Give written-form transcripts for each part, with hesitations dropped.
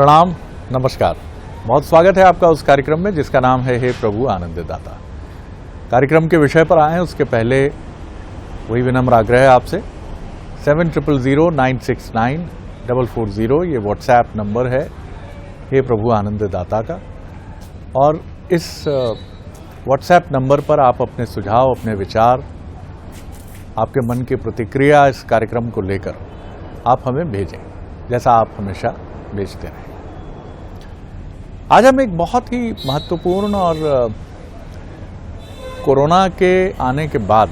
प्रणाम, नमस्कार। बहुत स्वागत है आपका उस कार्यक्रम में जिसका नाम है हे प्रभु आनंददाता। कार्यक्रम के विषय पर आए हैं उसके पहले वही विनम्र आग्रह है आपसे। 7000969440 ये व्हाट्सएप नंबर है हे प्रभु आनंददाता का, और इस व्हाट्सएप नंबर पर आप अपने सुझाव, अपने विचार, आपके मन की प्रतिक्रिया इस कार्यक्रम को लेकर आप हमें भेजें, जैसा आप हमेशा भेजते रहें। आज हम एक बहुत ही महत्वपूर्ण और कोरोना के आने के बाद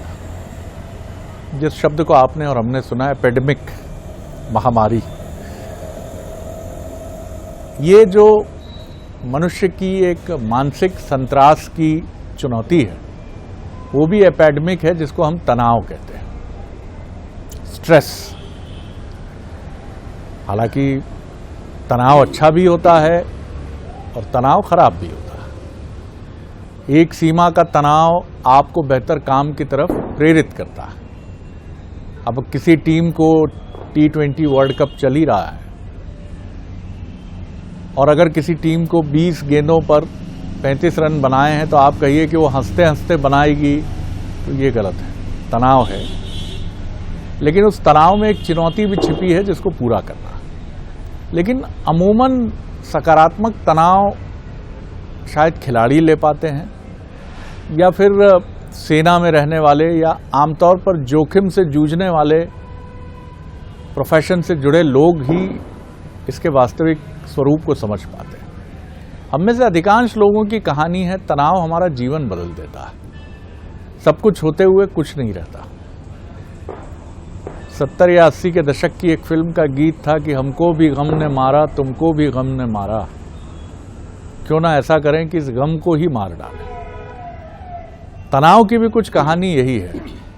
जिस शब्द को आपने और हमने सुना है, एपिडेमिक, महामारी, ये जो मनुष्य की एक मानसिक संत्रास की चुनौती है, वो भी एपिडेमिक है, जिसको हम तनाव कहते हैं, स्ट्रेस। हालांकि तनाव अच्छा भी होता है और तनाव खराब भी होता है। एक सीमा का तनाव आपको बेहतर काम की तरफ प्रेरित करता है। अब किसी टीम को T20 वर्ल्ड कप चल ही रहा है और अगर किसी टीम को 20 गेंदों पर 35 रन बनाए हैं तो आप कहिए कि वो हंसते हंसते बनाएगी, तो ये गलत है, तनाव है। लेकिन उस तनाव में एक चुनौती भी छिपी है जिसको पूरा करना। लेकिन अमूमन सकारात्मक तनाव शायद खिलाड़ी ले पाते हैं, या फिर सेना में रहने वाले, या आमतौर पर जोखिम से जूझने वाले प्रोफेशन से जुड़े लोग ही इसके वास्तविक स्वरूप को समझ पाते हैं। हम में से अधिकांश लोगों की कहानी है, तनाव हमारा जीवन बदल देता है। सब कुछ होते हुए कुछ नहीं रहता। 70 या 80 के दशक की एक फिल्म का गीत था कि हमको भी गम ने मारा, तुमको भी गम ने मारा, क्यों ना ऐसा करें कि इस गम को ही मार डालें। तनाव की भी कुछ कहानी यही है।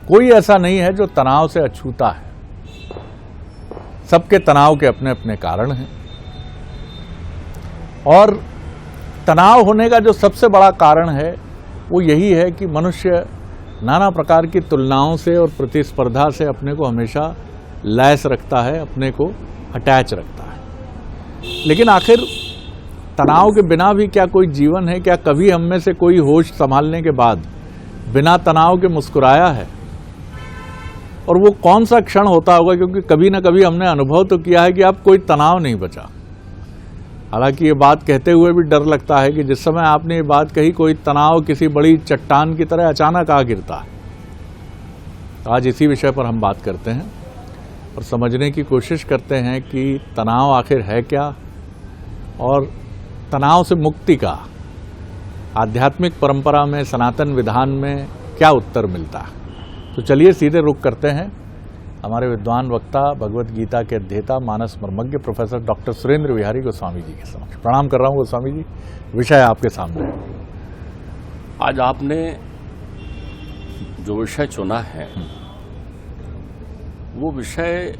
कोई ऐसा नहीं है जो तनाव से अछूता है। सबके तनाव के अपने अपने कारण हैं, और तनाव होने का जो सबसे बड़ा कारण है वो यही है कि मनुष्य नाना प्रकार की तुलनाओं से और प्रतिस्पर्धा से अपने को हमेशा लैस रखता है, अपने को अटैच रखता है। लेकिन आखिर तनाव के बिना भी क्या कोई जीवन है? क्या कभी हम में से कोई होश संभालने के बाद बिना तनाव के मुस्कुराया है? और वो कौन सा क्षण होता होगा? क्योंकि कभी ना कभी हमने अनुभव तो किया है कि अब कोई तनाव नहीं बचा। हालांकि ये बात कहते हुए भी डर लगता है कि जिस समय आपने ये बात कही, कोई तनाव किसी बड़ी चट्टान की तरह अचानक आ गिरता है। तो आज इसी विषय पर हम बात करते हैं और समझने की कोशिश करते हैं कि तनाव आखिर है क्या, और तनाव से मुक्ति का आध्यात्मिक परंपरा में, सनातन विधान में क्या उत्तर मिलता है। तो चलिए सीधे रुख करते हैं हमारे विद्वान वक्ता, भगवत गीता के अध्येता, मानस मर्मज्ञ प्रोफेसर डॉक्टर सुरेंद्र विहारी गोस्वामी जी के समक्ष। प्रणाम कर रहा हूं गोस्वामी जी, विषय आपके सामने है। आज आपने जो विषय चुना है वो विषय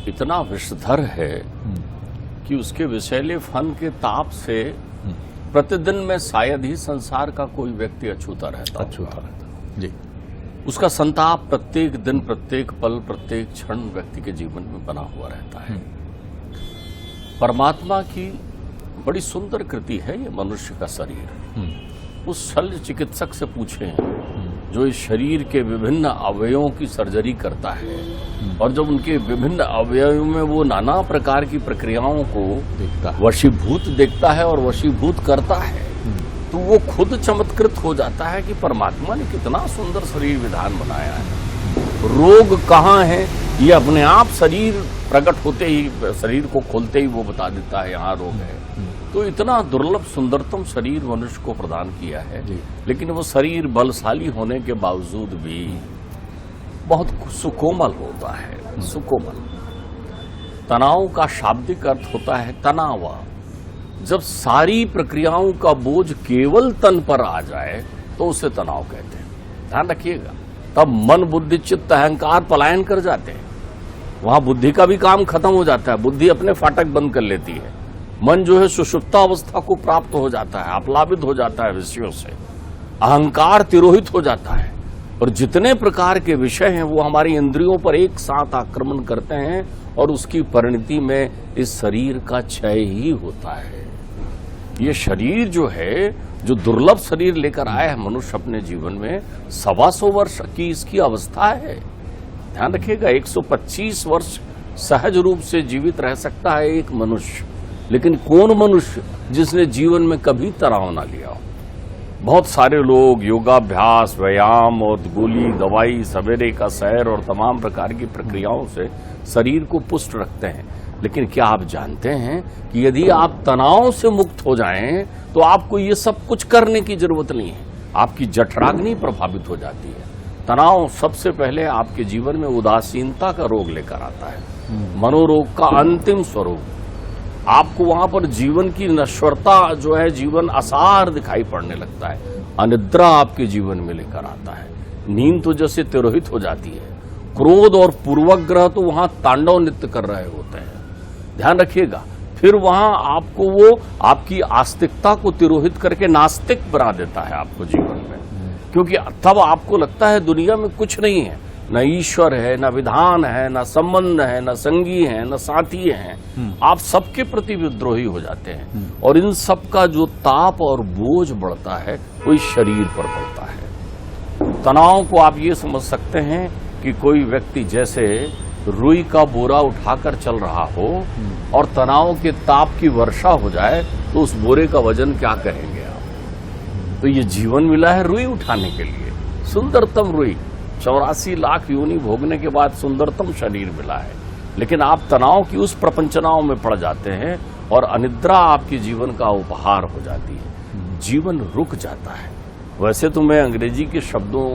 इतना विषधर है कि उसके विषैले फन के ताप से प्रतिदिन में शायद ही संसार का कोई व्यक्ति अछूता रहता जी। उसका संताप प्रत्येक दिन, प्रत्येक पल, प्रत्येक क्षण व्यक्ति के जीवन में बना हुआ रहता है। परमात्मा की बड़ी सुंदर कृति है ये मनुष्य का शरीर। उस शल्य चिकित्सक से पूछें जो इस शरीर के विभिन्न अवयवों की सर्जरी करता है, और जब उनके विभिन्न अवयवों में वो नाना प्रकार की प्रक्रियाओं को वशीभूत देखता है और वशीभूत करता है, तो वो खुद चमत्कृत हो जाता है कि परमात्मा ने कितना सुंदर शरीर विधान बनाया है। रोग कहाँ है ये अपने आप शरीर प्रकट होते ही, शरीर को खोलते ही वो बता देता है यहाँ रोग है। तो इतना दुर्लभ सुंदरतम शरीर मनुष्य को प्रदान किया है, लेकिन वो शरीर बलशाली होने के बावजूद भी बहुत सुकोमल होता है। सुकोमल तनाव का शाब्दिक अर्थ होता है तनाव। जब सारी प्रक्रियाओं का बोझ केवल तन पर आ जाए तो उसे तनाव कहते हैं। ध्यान रखिएगा, तब मन, बुद्धि, चित्त, अहंकार पलायन कर जाते हैं। वहां बुद्धि का भी काम खत्म हो जाता है, बुद्धि अपने फाटक बंद कर लेती है। मन जो है सुषुप्ता अवस्था को प्राप्त हो जाता है, आप्लावित हो जाता है विषयों से। अहंकार तिरोहित हो जाता है और जितने प्रकार के विषय हैं वो हमारी इंद्रियों पर एक साथ आक्रमण करते हैं और उसकी परिणति में इस शरीर का क्षय ही होता है। ये शरीर जो है, जो दुर्लभ शरीर लेकर आया है मनुष्य अपने जीवन में, 125 वर्ष की इसकी अवस्था है। ध्यान रखिएगा, 125 वर्ष सहज रूप से जीवित रह सकता है एक मनुष्य, लेकिन कौन मनुष्य जिसने जीवन में कभी तनाव ना लिया हो। बहुत सारे लोग योगाभ्यास, व्यायाम और गोली दवाई, सवेरे का सैर और तमाम प्रकार की प्रक्रियाओं से शरीर को पुष्ट रखते हैं, लेकिन क्या आप जानते हैं कि यदि आप तनाव से मुक्त हो जाएं तो आपको ये सब कुछ करने की जरूरत नहीं है। आपकी जठराग्नि प्रभावित हो जाती है। तनाव सबसे पहले आपके जीवन में उदासीनता का रोग लेकर आता है, मनोरोग का अंतिम स्वरूप। आपको वहां पर जीवन की नश्वरता जो है, जीवन असार दिखाई पड़ने लगता है। अनिद्रा आपके जीवन में लेकर आता है। नींद तो जैसे तिरोहित हो जाती है। क्रोध और पूर्वग्रह तो वहां तांडव नृत्य कर रहे होते हैं। ध्यान रखिएगा, फिर वहां आपको वो आपकी आस्तिकता को तिरोहित करके नास्तिक बना देता है आपको जीवन में, क्योंकि तब आपको लगता है दुनिया में कुछ नहीं है, न ईश्वर है, न विधान है, न संबंध है, न संगी है, न साथी हैं। आप सबके प्रति विद्रोही हो जाते हैं और इन सब का जो ताप और बोझ बढ़ता है वो इस शरीर पर पड़ता है। तनाव को आप ये समझ सकते हैं कि कोई व्यक्ति जैसे रुई का बोरा उठाकर चल रहा हो और तनाव के ताप की वर्षा हो जाए तो उस बोरे का वजन क्या कहेंगे आप। तो ये जीवन मिला है रुई उठाने के लिए, सुंदरतम रुई, 84 लाख योनि भोगने के बाद सुंदरतम शरीर मिला है। लेकिन आप तनाव की उस प्रपंचनाओं में पड़ जाते हैं और अनिद्रा आपके जीवन का उपहार हो जाती है। जीवन रुक जाता है। वैसे तो मैं अंग्रेजी के शब्दों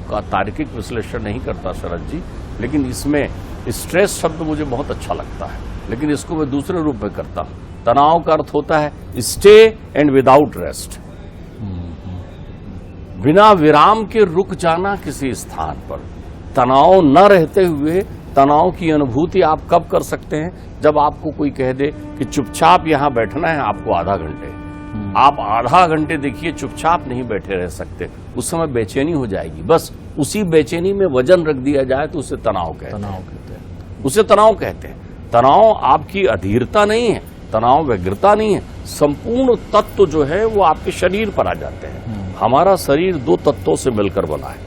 का तार्किक विश्लेषण नहीं करता शरद जी, लेकिन इसमें स्ट्रेस शब्द मुझे बहुत अच्छा लगता है, लेकिन इसको मैं दूसरे रूप में करता हूं। तनाव का अर्थ होता है स्टे एंड विदाउट रेस्ट, बिना विराम के रुक जाना किसी स्थान पर। तनाव न रहते हुए तनाव की अनुभूति आप कब कर सकते हैं? जब आपको कोई कह दे कि चुपचाप यहां बैठना है आपको आधा घंटे, आप आधा घंटे देखिए चुपचाप नहीं बैठे रह सकते, उस समय बेचैनी हो जाएगी। बस उसी बेचैनी में वजन रख दिया जाए तो उसे तनाव कहते हैं। उसे तनाव कहते हैं। तनाव आपकी अधीरता नहीं है, तनाव व्यग्रता नहीं है, संपूर्ण तत्व जो है वो आपके शरीर पर आ जाते हैं। हमारा शरीर 2 तत्वों से मिलकर बना है।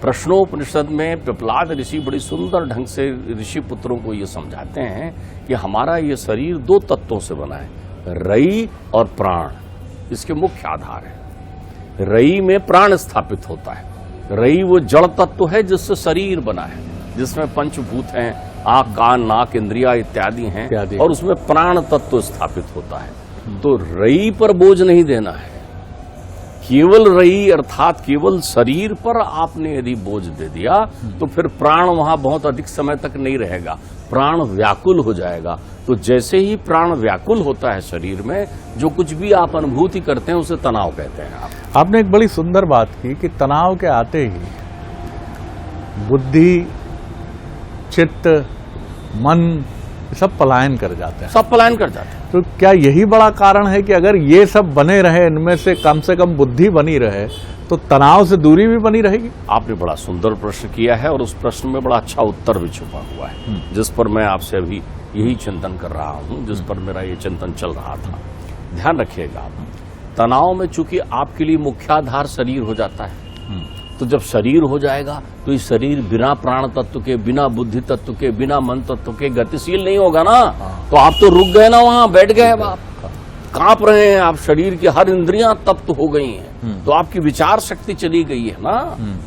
प्रश्नोपनिषद में पिपलाद ऋषि बड़ी सुंदर ढंग से ऋषि पुत्रों को ये समझाते हैं कि हमारा ये शरीर 2 तत्वों से बना है, रई और प्राण। इसके मुख्य आधार है। रई में प्राण स्थापित होता है। रई वो जड़ तत्व है जिससे शरीर बना है, जिसमें पंचभूत हैं, आंख, कान, नाक, इंद्रिया इत्यादि हैं, और उसमें प्राण तत्व स्थापित होता है। तो रई पर बोझ नहीं देना है। केवल रई अर्थात केवल शरीर पर आपने यदि बोझ दे दिया तो फिर प्राण वहां बहुत अधिक समय तक नहीं रहेगा, प्राण व्याकुल हो जाएगा। तो जैसे ही प्राण व्याकुल होता है शरीर में, जो कुछ भी आप अनुभूति करते हैं उसे तनाव कहते हैं। आपने एक बड़ी सुंदर बात की कि तनाव के आते ही बुद्धि, चित्त, मन सब पलायन कर जाते हैं। सब पलायन कर जाते हैं। तो क्या यही बड़ा कारण है कि अगर ये सब बने रहे, इनमें से कम बुद्धि बनी रहे, तो तनाव से दूरी भी बनी रहेगी? आपने बड़ा सुंदर प्रश्न किया है और उस प्रश्न में बड़ा अच्छा उत्तर भी छुपा हुआ है, जिस पर मैं आपसे अभी यही चिंतन कर रहा हूं, जिस पर मेरा ये चिंतन चल रहा था। ध्यान रखिएगा, तनाव में चूंकि आपके लिए मुख्याधार शरीर हो जाता है, तो जब शरीर हो जाएगा तो ये शरीर बिना प्राण तत्व के, बिना बुद्धि तत्व के, बिना मन तत्व के गतिशील नहीं होगा ना। तो आप तो रुक गए ना, वहां बैठ गए, आप कांप रहे हैं, आप शरीर की हर इंद्रियां तप्त हो गई हैं, तो आपकी विचार शक्ति चली गई है ना।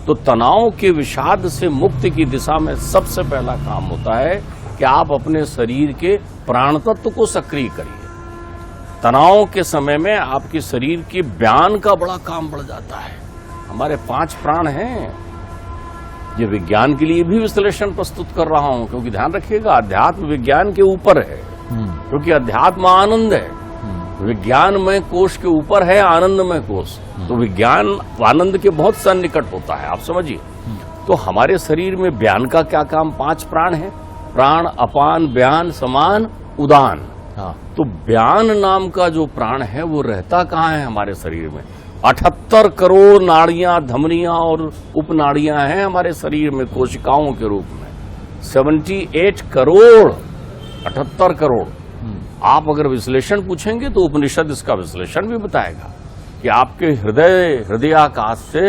तो तनाव के विषाद से मुक्ति की दिशा में सबसे पहला काम होता है कि आप अपने शरीर के प्राण तत्व को सक्रिय करिए। तनाव के समय में आपके शरीर के बयान का बड़ा काम बढ़ जाता है। हमारे 5 प्राण हैं। ये विज्ञान के लिए भी विश्लेषण प्रस्तुत कर रहा हूं, क्योंकि ध्यान रखिएगा अध्यात्म विज्ञान के ऊपर है, क्योंकि अध्यात्म आनंद है। विज्ञानमय कोश के ऊपर है आनंदमय कोश। तो विज्ञान आनंद के बहुत सन्निकट होता है, आप समझिए। तो हमारे शरीर में बयान का क्या काम? 5 प्राण है, प्राण, अपान, व्यान, समान, उदान। तो व्यान नाम का जो प्राण है वो रहता कहाँ है हमारे शरीर में? 78 करोड़ नाड़ियां, धमनियां और उपनाड़ियां हैं हमारे शरीर में कोशिकाओं के रूप में। 78 करोड़, 78 करोड़। आप अगर विश्लेषण पूछेंगे तो उपनिषद इसका विश्लेषण भी बताएगा कि आपके हृदयाकाश से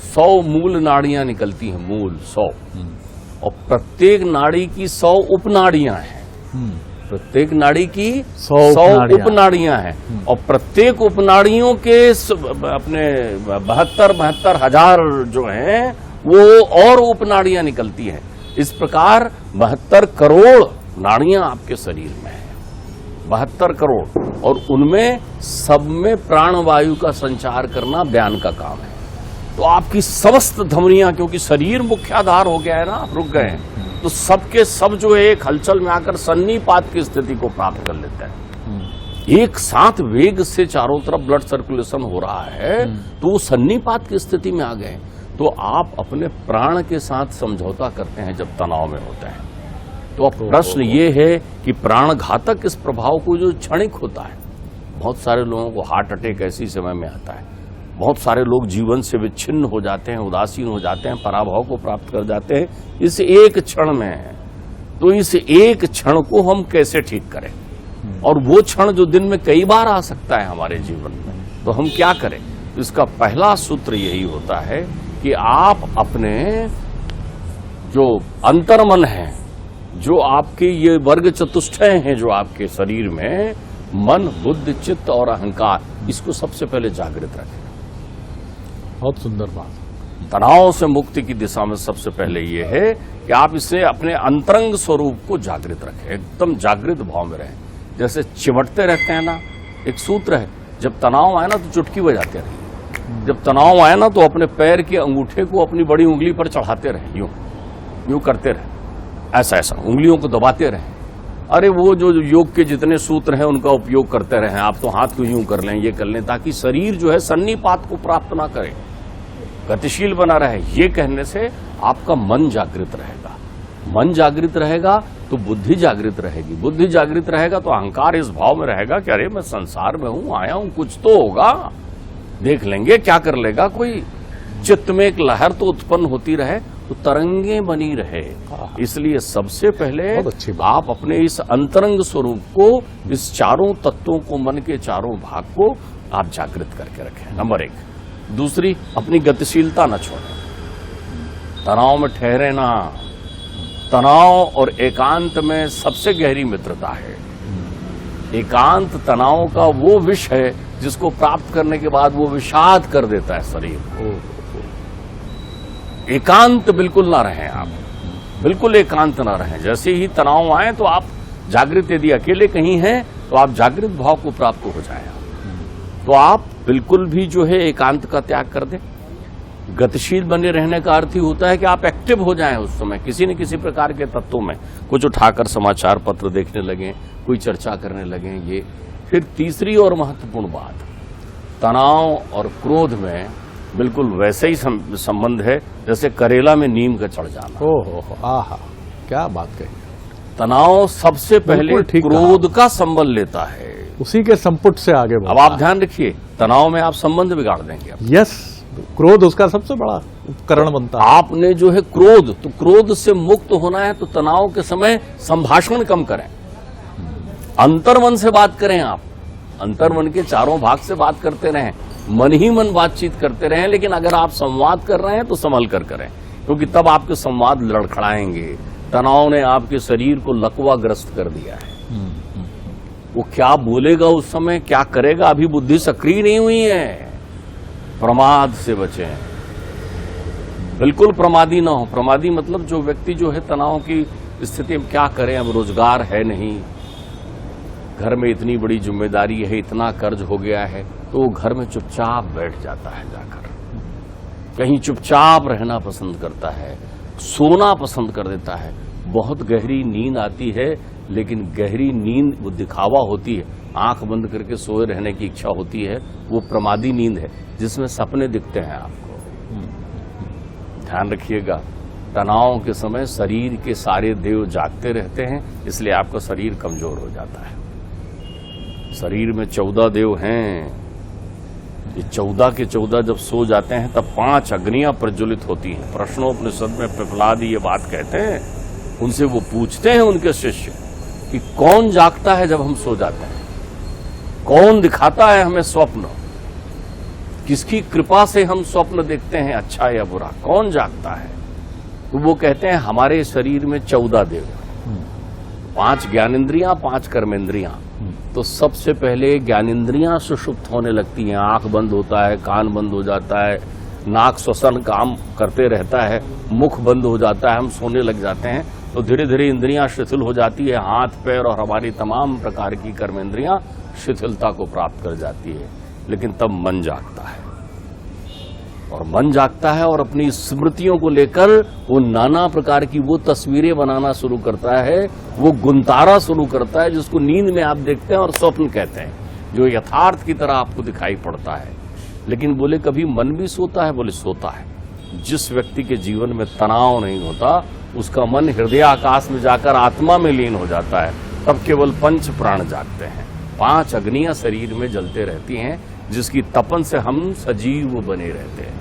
100 मूल नाड़ियां निकलती हैं, मूल 100, और प्रत्येक नाड़ी की 100 उपनाड़ियां हैं। प्रत्येक नाड़ी की 100 उपनाड़ियां हैं, और प्रत्येक उपनाड़ियों के अपने 72 हजार जो हैं वो और उपनाड़ियां निकलती हैं। इस प्रकार 72 करोड़ नाड़ियां आपके शरीर में हैं, 72 करोड़, और उनमें सब में प्राणवायु का संचार करना बयान का काम है। तो आपकी समस्त धमनियां, क्योंकि शरीर मुख्य आधार हो गया है ना, आप रुक गए हैं, तो सबके सब जो है एक हलचल में आकर सन्निपात की स्थिति को प्राप्त कर लेते हैं। एक साथ वेग से चारों तरफ ब्लड सर्कुलेशन हो रहा है, तो वो सन्निपात की स्थिति में आ गए। तो आप अपने प्राण के साथ समझौता करते हैं जब तनाव में होते हैं। तो अब प्रश्न ये है कि प्राणघातक इस प्रभाव को जो क्षणिक होता है, बहुत सारे लोगों को हार्ट अटैक ऐसी समय में आता है, बहुत सारे लोग जीवन से विच्छिन्न हो जाते हैं, उदासीन हो जाते हैं, पराभव को प्राप्त कर जाते हैं इस एक क्षण में। तो इस एक क्षण को हम कैसे ठीक करें, और वो क्षण जो दिन में कई बार आ सकता है हमारे जीवन में, तो हम क्या करें? तो इसका पहला सूत्र यही होता है कि आप अपने जो अंतर्मन है, जो आपके ये वर्ग चतुष्टय हैं जो आपके शरीर में, मन, बुद्धि, चित्त और अहंकार, इसको सबसे पहले जागृत रखें। बहुत सुंदर बात। तनाव से मुक्ति की दिशा में सबसे पहले ये है कि आप इसे अपने अंतरंग स्वरूप को जागृत रखें, एकदम जागृत भाव में रहें। जैसे चिमटते रहते हैं ना, एक सूत्र है, जब तनाव आए ना तो चुटकी बजाते रहिए, जब तनाव आए ना तो अपने पैर के अंगूठे को अपनी बड़ी उंगली पर चढ़ाते रहें, यूं यूं करते रहें, ऐसा ऐसा उंगलियों को दबाते रहें। अरे वो जो योग के जितने सूत्र हैं उनका उपयोग करते रहें। आप तो हाथ को यूं कर लें, ये कर लें, ताकि शरीर जो है सन्निपात को प्राप्त ना करे, गतिशील बना रहे। ये कहने से आपका मन जागृत रहेगा, मन जागृत रहेगा तो बुद्धि जागृत रहेगी, बुद्धि जागृत रहेगा तो अहंकार इस भाव में रहेगा कि अरे मैं संसार में हूं, आया हूं, कुछ तो होगा, देख लेंगे क्या कर लेगा कोई। चित्त में एक लहर तो उत्पन्न होती रहे, तो तरंगे बनी रहे। इसलिए सबसे पहले आप अपने इस अंतरंग स्वरूप को, इस चारों तत्वों को, मन के चारों भाग को आप जागृत करके रखें, नंबर 1। दूसरी, अपनी गतिशीलता न छोड़ें, तनाव में ठहरे ना। तनाव और एकांत में सबसे गहरी मित्रता है। एकांत तनाव का वो विष है जिसको प्राप्त करने के बाद वो विषाद कर देता है शरीर को। एकांत बिल्कुल ना रहें आप, बिल्कुल एकांत ना रहें। जैसे ही तनाव आए तो आप जागृत, यदि अकेले कहीं हैं तो आप जागृत भाव को प्राप्त हो जाएं। तो आप बिल्कुल भी जो है एकांत का त्याग कर दें। गतिशील बने रहने का अर्थ ही होता है कि आप एक्टिव हो जाएं उस समय, किसी न किसी प्रकार के तत्वों में, कुछ उठाकर समाचार पत्र देखने लगें, कोई चर्चा करने लगें। ये फिर तीसरी और महत्वपूर्ण बात, तनाव और क्रोध में बिल्कुल वैसे ही संबंध है जैसे करेला में नीम का चढ़ जाना। ओहो, आहा, क्या बात कही। तनाव सबसे पहले क्रोध का संबंध लेता है, उसी के संपुट से आगे बढ़ता है। अब आप ध्यान रखिए, तनाव में आप संबंध बिगाड़ देंगे। यस, क्रोध उसका सबसे बड़ा उपकरण बनता है। आपने जो है क्रोध, तो क्रोध से मुक्त होना है तो तनाव के समय संभाषण कम करें, अंतर्मन से बात करें। आप अंतर्मन के चारों भाग से बात करते रहें, मन ही मन बातचीत करते रहें। लेकिन अगर आप संवाद कर रहे हैं तो संभल कर करें, क्योंकि तब आपके संवाद लड़खड़ाएंगे। तनाव ने आपके शरीर को लकवाग्रस्त कर दिया है। वो क्या बोलेगा उस समय, क्या करेगा, अभी बुद्धि सक्रिय नहीं हुई है। प्रमाद से बचें, बिल्कुल प्रमादी ना हो। प्रमादी मतलब जो व्यक्ति जो है तनाव की स्थिति में क्या करें, अब रोजगार है नहीं, घर में इतनी बड़ी जिम्मेदारी है, इतना कर्ज हो गया है, तो वो घर में चुपचाप बैठ जाता है, जाकर कहीं चुपचाप रहना पसंद करता है, सोना पसंद कर देता है। बहुत गहरी नींद आती है, लेकिन गहरी नींद वो दिखावा होती है, आंख बंद करके सोए रहने की इच्छा होती है, वो प्रमादी नींद है जिसमें सपने दिखते हैं आपको। ध्यान रखिएगा, तनाव के समय शरीर के सारे देव जागते रहते हैं, इसलिए आपका शरीर कमजोर हो जाता है। शरीर में 14 देव हैं, ये 14 के 14 जब सो जाते हैं तब 5 अग्नियां प्रज्वलित होती हैं। प्रश्नोपनिषद में पिपलाद ये बात कहते हैं, उनसे वो पूछते हैं उनके शिष्य कि कौन जागता है जब हम सो जाते हैं, कौन दिखाता है हमें स्वप्न, किसकी कृपा से हम स्वप्न देखते हैं, अच्छा या बुरा, कौन जागता है? तो वो कहते हैं हमारे शरीर में 14 देव, 5 ज्ञानेंद्रियां, 5 कर्मेंद्रियां। तो सबसे पहले ज्ञानेंद्रियां सुषुप्त होने लगती हैं, आंख बंद होता है, कान बंद हो जाता है, नाक श्वसन काम करते रहता है, मुख बंद हो जाता है, हम सोने लग जाते हैं। तो धीरे धीरे इंद्रियां शिथिल हो जाती है, हाथ पैर और हमारी तमाम प्रकार की कर्मेंद्रियां शिथिलता को प्राप्त कर जाती है। लेकिन तब मन जागता है, और मन जागता है और अपनी स्मृतियों को लेकर वो नाना प्रकार की वो तस्वीरें बनाना शुरू करता है, वो गुंतारा शुरू करता है जिसको नींद में आप देखते हैं और स्वप्न कहते हैं, जो यथार्थ की तरह आपको दिखाई पड़ता है। लेकिन बोले कभी मन भी सोता है? बोले सोता है। जिस व्यक्ति के जीवन में तनाव नहीं होता उसका मन हृदय आकाश में जाकर आत्मा में लीन हो जाता है, तब केवल 5 प्राण जागते हैं। 5 अग्नियां शरीर में जलते रहती हैं जिसकी तपन से हम सजीव बने रहते हैं,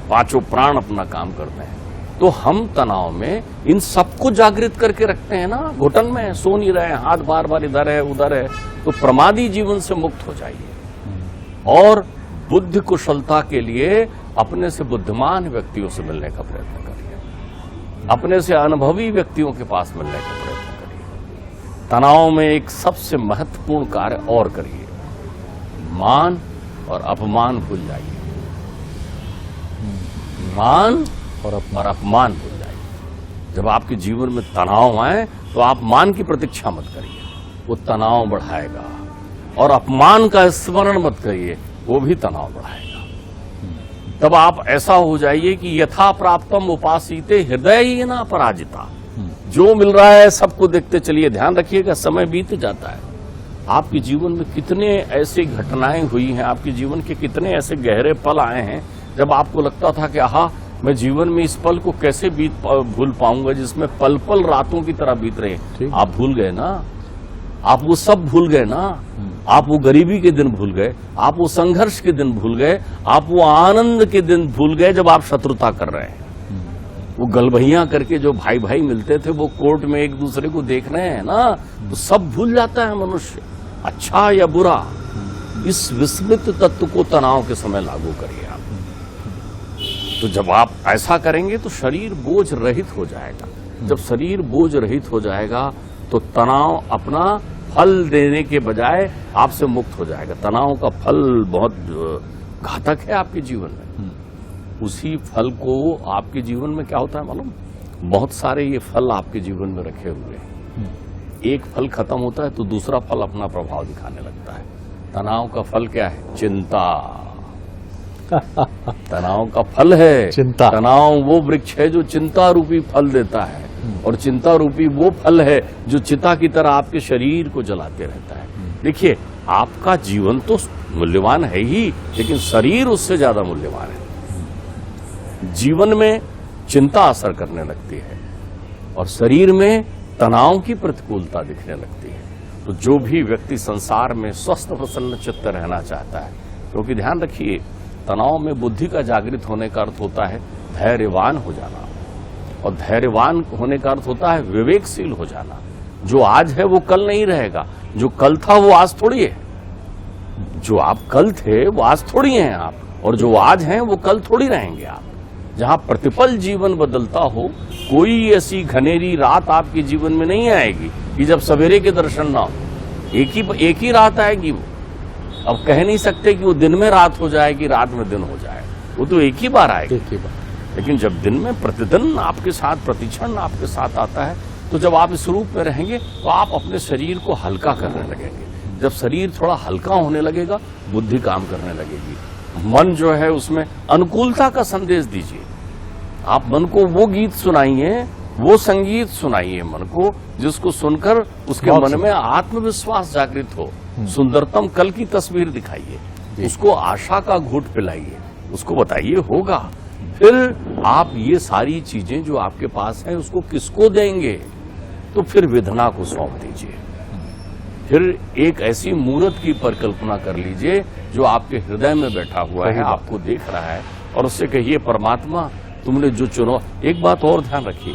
5 प्राण अपना काम करते हैं। तो हम तनाव में इन सबको जागृत करके रखते हैं ना, घुटन में सो नहीं रहे, हाथ बार बार इधर है उधर है। तो प्रमादी जीवन से मुक्त हो जाइए और बुद्धि कुशलता के लिए अपने से बुद्धिमान व्यक्तियों से मिलने का प्रयत्न करिए, अपने से अनुभवी व्यक्तियों के पास मिलने का प्रयत्न करिए। तनाव में एक सबसे महत्वपूर्ण कार्य और करिए, मान और अपमान भूल जाइए, मान और अपमान भूल जाइए। जब आपके जीवन में तनाव आए तो आप मान की प्रतीक्षा मत करिए, वो तनाव बढ़ाएगा, और अपमान का स्मरण मत करिए, वो भी तनाव बढ़ाएगा। तब आप ऐसा हो जाइए कि यथा प्राप्तम उपासीते हृदय ही ना पराजिता, जो मिल रहा है सबको देखते चलिए। ध्यान रखिएगा समय बीत जाता है, आपके जीवन में कितने ऐसी घटनाएं हुई हैं, आपके जीवन के कितने ऐसे गहरे पल आए हैं जब आपको लगता था कि आहा मैं जीवन में इस पल को कैसे भूल पाऊंगा, जिसमें पल पल रातों की तरह बीत रहे। आप भूल गए ना, आप वो सब भूल गए ना, आप वो गरीबी के दिन भूल गए, आप वो संघर्ष के दिन भूल गए, आप वो आनंद के दिन भूल गए जब आप शत्रुता कर रहे हैं। वो गलबहियां करके जो भाई भाई मिलते थे वो कोर्ट में एक दूसरे को देख रहे हैं ना, तो सब भूल जाता है मनुष्य, अच्छा या बुरा। इस विस्मृत तत्व को तनाव के समय लागू करिए आप। तो जब आप ऐसा करेंगे तो शरीर बोझ रहित हो जाएगा। जब शरीर बोझ रहित हो जाएगा तो तनाव अपना फल देने के बजाय आपसे मुक्त हो जाएगा। तनाव का फल बहुत घातक है आपके जीवन में। उसी फल को आपके जीवन में क्या होता है मालूम? बहुत सारे ये फल आपके जीवन में रखे हुए हैं, एक फल खत्म होता है तो दूसरा फल अपना प्रभाव दिखाने लगता है। तनाव का फल क्या है? चिंता। तनाव का फल है चिंता। तनाव वो वृक्ष है जो चिंता रूपी फल देता है, और चिंता रूपी वो फल है जो चिता की तरह आपके शरीर को जलाते रहता है। देखिए, आपका जीवन तो मूल्यवान है ही, लेकिन शरीर उससे ज्यादा मूल्यवान है। जीवन में चिंता असर करने लगती है और शरीर में तनाव की प्रतिकूलता दिखने लगती है। तो जो भी व्यक्ति संसार में स्वस्थ प्रसन्न चित्त रहना चाहता है, क्योंकि ध्यान रखिए तनाव में बुद्धि का जागृत होने का अर्थ होता है धैर्यवान हो जाना, और धैर्यवान होने का अर्थ होता है विवेकशील हो जाना। जो आज है वो कल नहीं रहेगा, जो कल था वो आज थोड़ी है, जो आप कल थे वो आज थोड़ी हैं आप, और जो आज हैं वो कल थोड़ी रहेंगे आप। जहां प्रतिपल जीवन बदलता हो, कोई ऐसी घनेरी रात आपके जीवन में नहीं आएगी कि जब सवेरे के दर्शन ना हो। एक ही रात आएगी वो। अब कह नहीं सकते कि वो दिन में रात हो जाएगी, रात में दिन हो जाए, वो तो एक ही बार आएगी, एक ही बार। लेकिन जब दिन में प्रतिदिन आपके साथ, प्रतिक्षण आपके साथ आता है, तो जब आप इस रूप में रहेंगे तो आप अपने शरीर को हल्का करने लगेंगे। जब शरीर थोड़ा हल्का होने लगेगा, बुद्धि काम करने लगेगी। मन जो है उसमें अनुकूलता का संदेश दीजिए। आप मन को वो गीत सुनाइए, वो संगीत सुनाइए मन को, जिसको सुनकर उसके मन में आत्मविश्वास जागृत हो। सुंदरतम कल की तस्वीर दिखाइए, उसको आशा का घूंट पिलाइए, उसको बताइए होगा। फिर आप ये सारी चीजें जो आपके पास हैं उसको किसको देंगे? तो फिर विधना को सौंप दीजिए। फिर एक ऐसी मूर्त की परिकल्पना कर लीजिए जो आपके हृदय में बैठा हुआ है, आपको देख रहा है, और उससे कहिए परमात्मा तुमने जो चुनो। एक बात और ध्यान रखिए,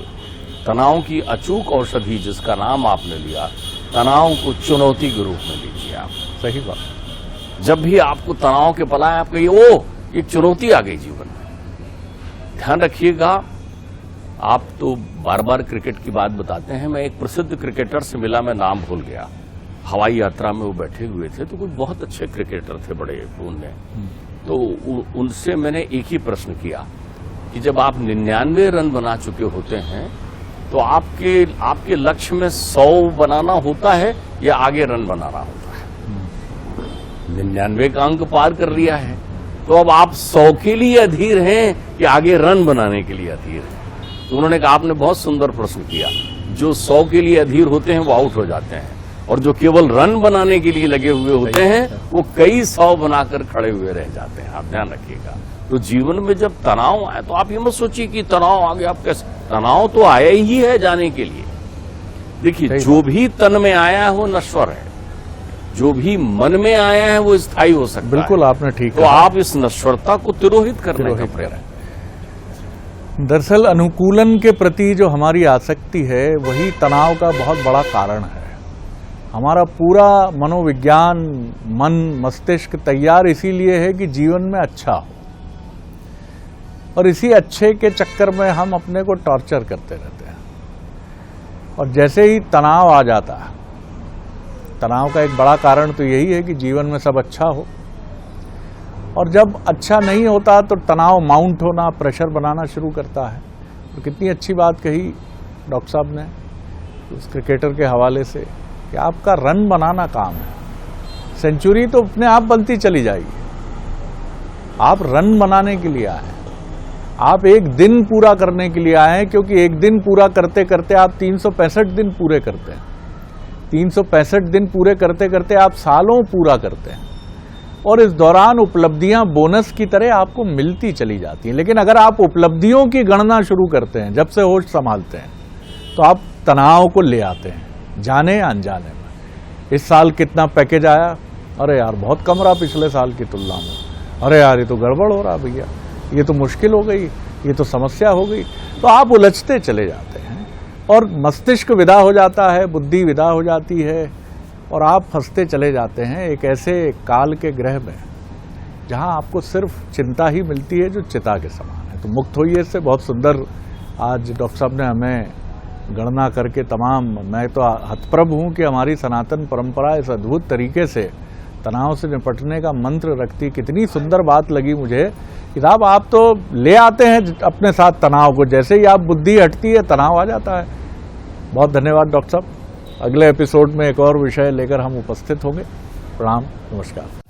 तनाव की अचूक औषधि जिसका नाम आपने लिया, तनाव को चुनौती के रूप में लीजिए आप। सही बात। जब भी आपको तनाव के पल आए, आप कहिए ओ एक चुनौती आ गई जीवन में। ध्यान रखिएगा, आप तो बार बार क्रिकेट की बात बताते हैं। मैं एक प्रसिद्ध क्रिकेटर से मिला, मैं नाम भूल गया, हवाई यात्रा में वो बैठे हुए थे, तो कुछ बहुत अच्छे क्रिकेटर थे, बड़े पुण्य। तो उनसे मैंने एक ही प्रश्न किया कि जब आप 99 रन बना चुके होते हैं तो आपके लक्ष्य में 100 बनाना होता है या आगे रन बनाना होता है? 99 का अंक पार कर लिया है, तो अब आप 100 के लिए अधीर हैं कि आगे रन बनाने के लिए अधीर हैं? तो उन्होंने कहा आपने बहुत सुंदर प्रश्न किया। जो 100 के लिए अधीर होते हैं वो आउट हो जाते हैं, और जो केवल रन बनाने के लिए लगे हुए होते हैं वो कई 100 बनाकर खड़े हुए रह जाते हैं। आप ध्यान रखिएगा। तो जीवन में जब तनाव आए तो आप ये मत सोचिए कि तनाव आ गया, आप कैसे, तनाव तो आया ही है जाने के लिए। देखिए, जो भी तन में आया है वो नश्वर है, जो भी मन में आया है वो स्थायी हो सकता है। बिल्कुल आपने ठीक तो आप इस नश्वरता को तिरोहित करने का प्रयत्न। दरअसल अनुकूलन के प्रति जो हमारी आसक्ति है वही तनाव का बहुत बड़ा कारण है। हमारा पूरा मनोविज्ञान, मन, मस्तिष्क तैयार इसीलिए है कि जीवन में अच्छा हो, और इसी अच्छे के चक्कर में हम अपने को टॉर्चर करते रहते हैं। और जैसे ही तनाव आ जाता है, तनाव का एक बड़ा कारण तो यही है कि जीवन में सब अच्छा हो, और जब अच्छा नहीं होता तो तनाव माउंट होना, प्रेशर बनाना शुरू करता है। तो कितनी अच्छी बात कही डॉक्टर साहब ने उस क्रिकेटर के हवाले से कि आपका रन बनाना काम है, सेंचुरी तो अपने आप बनती चली जाएगी, आप रन बनाने के लिए आए, आप एक दिन पूरा करने के लिए आए हैं, क्योंकि एक दिन पूरा करते करते आप 365 दिन पूरे करते हैं। 365 दिन पूरे करते करते आप सालों पूरा करते हैं, और इस दौरान उपलब्धियां बोनस की तरह आपको मिलती चली जाती हैं। लेकिन अगर आप उपलब्धियों की गणना शुरू करते हैं जब से होश संभालते हैं, तो आप तनाव को ले आते हैं, जाने या अनजाने में। इस साल कितना पैकेज आया, अरे यार बहुत कम रहा पिछले साल की तुलना में, अरे यार ये तो गड़बड़ हो रहा भैया, ये तो मुश्किल हो गई, ये तो समस्या हो गई। तो आप उलझते चले जाते हैं, और मस्तिष्क विदा हो जाता है, बुद्धि विदा हो जाती है, और आप फंसते चले जाते हैं एक ऐसे काल के ग्रह में जहां आपको सिर्फ चिंता ही मिलती है जो चिता के समान है। तो मुक्त होइए इससे। बहुत सुंदर आज डॉक्टर साहब ने हमें गणना करके तमाम, मैं तो हतप्रभ हूं कि हमारी सनातन परंपरा इस अद्भुत तरीके से तनाव से निपटने का मंत्र रखती। कितनी सुंदर बात लगी मुझे कि साहब आप तो ले आते हैं अपने साथ तनाव को, जैसे ही आप बुद्धि हटती है तनाव आ जाता है। बहुत धन्यवाद डॉक्टर साहब। अगले एपिसोड में एक और विषय लेकर हम उपस्थित होंगे। प्रणाम, नमस्कार।